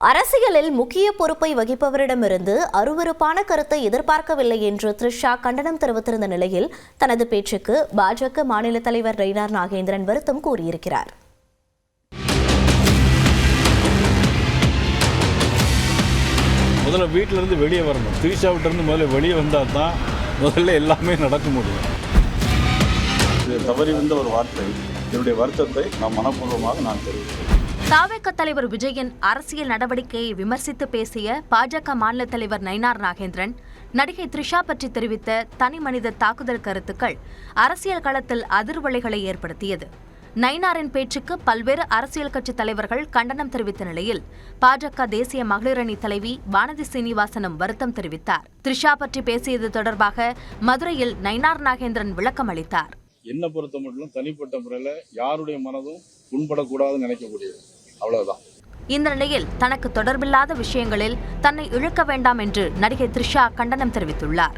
அரசியலில் முக்கிய பொறுப்பை வகிப்பவரிடமிருந்து அருவருப்பான கருத்தை எதிர்பார்க்கவில்லை என்று த்ரிஷா கண்டனம் தெரிவித்திருந்த நிலையில் தனது பேச்சுக்கு பாஜக மாநில தலைவர் நயினார் நாகேந்திரன் வருத்தம் கூறியிருக்கிறார். முதல்ல வீட்டிலிருந்து வெளியே வரணும். த்ரிஷாவிட்டிருந்து முதல்ல வெளியே வந்தால் தான் முதல்ல எல்லாமே நடக்க முடியும். இது தவறி வந்த ஒரு வார்த்தை. என்னுடைய வருத்தத்தை மனப்பூர்வமாக நான் தெரிவிக்கிறேன். தாவேக தலைவர் விஜயின் அரசியல் நடவடிக்கையை விமர்சித்து பேசிய பாஜக மாநில தலைவர் நயினார் நாகேந்திரன் நடிகை த்ரிஷா பற்றி தெரிவித்த தனி மனித தாக்குதல் கருத்துக்கள் அரசியல் களத்தில் அதிர்வலைகளை ஏற்படுத்தியது. நயினாரின் பேச்சுக்கு பல்வேறு அரசியல் கட்சி தலைவர்கள் கண்டனம் தெரிவித்த நிலையில் பாஜக தேசிய மகளிர் அணி தலைவி வானதி சீனிவாசனும் வருத்தம் தெரிவித்தார். த்ரிஷா பற்றி பேசியது தொடர்பாக மதுரையில் நயினார் நாகேந்திரன் விளக்கம் அளித்தார். என்ன பொறுத்த மட்டும் தனிப்பட்ட முறையில் யாருடைய மனதும் புண்படக்கூடாதுன்னு நினைக்கக்கூடியது, அவ்வளவுதான். இந்த நிலையில் தனக்கு தொடர்பில்லாத விஷயங்களில் தன்னை இழுக்க வேண்டாம் என்று நடிகை த்ரிஷா கண்டனம் தெரிவித்துள்ளார்.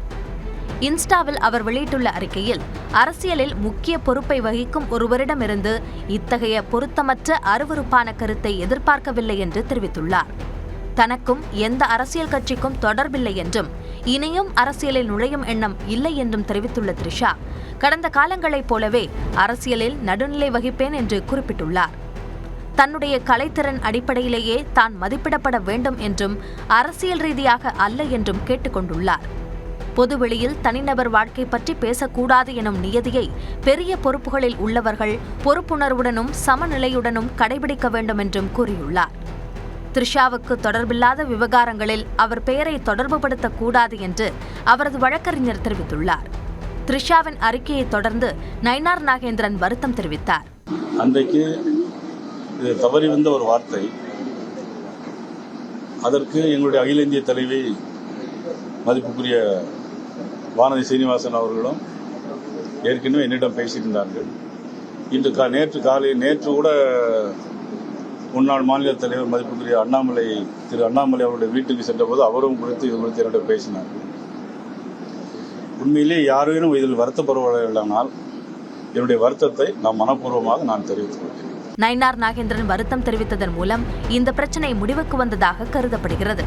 இன்ஸ்டாவில் அவர் வெளியிட்டுள்ள அறிக்கையில் அரசியலில் முக்கிய பொறுப்பை வகிக்கும் ஒருவரிடமிருந்து இத்தகைய பொருத்தமற்ற அருவருப்பான கருத்தை எதிர்பார்க்கவில்லை என்று தெரிவித்துள்ளார். தனக்கும் எந்த அரசியல் கட்சிக்கும் தொடர்பில்லை என்றும் இனியும் அரசியலில் நுழையும் எண்ணம் இல்லை என்றும் தெரிவித்துள்ள த்ரிஷா கடந்த காலங்களைப் போலவே அரசியலில் நடுநிலை வகிப்பேன் என்று குறிப்பிட்டுள்ளார். தன்னுடைய கலைத்திறன் அடிப்படையிலேயே தான் மதிப்பிடப்பட வேண்டும் என்றும் அரசியல் ரீதியாக அல்ல என்றும் கேட்டுக்கொண்டுள்ளார். பொதுவெளியில் தனிநபர் வாழ்க்கை பற்றி பேசக்கூடாது எனும் நியதியை பெரிய பொறுப்புகளில் உள்ளவர்கள் பொறுப்புணர்வுடனும் சமநிலையுடனும் கடைபிடிக்க வேண்டும் என்றும் கூறியுள்ளார். த்ரிஷாவுக்கு தொடர்பில்லாத விவகாரங்களில் அவர் பெயரை தொடர்புபடுத்தக்கூடாது என்று அவரது வழக்கறிஞர் தெரிவித்துள்ளார். த்ரிஷாவின் அறிக்கையை தொடர்ந்து நயினார் நாகேந்திரன் வருத்தம் தெரிவித்தார். அன்றைக்கு இது தவறி வந்த ஒரு வார்த்தை. அதற்கு எங்களுடைய அகில இந்திய தலைவி மதிப்புக்குரிய வானதி சீனிவாசன் அவர்களும் ஏற்கனவே என்னிடம் பேசியிருந்தார்கள். நேற்று கூட முன்னாள் மாநில தலைவர் மதிப்புக்குரிய திரு அண்ணாமலை அவருடைய வீட்டுக்கு சென்றபோது அவரும் இது குறித்து என்னிடம் பேசினார்கள். உண்மையிலே யாரும் இதில் வருத்தப்படுவதானால் என்னுடைய வருத்தத்தை மனப்பூர்வமாக தெரிவித்துள்ளேன். நயினார் நாகேந்திரன் வருத்தம் தெரிவித்ததன் மூலம் இந்த பிரச்சனை முடிவுக்கு வந்ததாக கருதப்படுகிறது.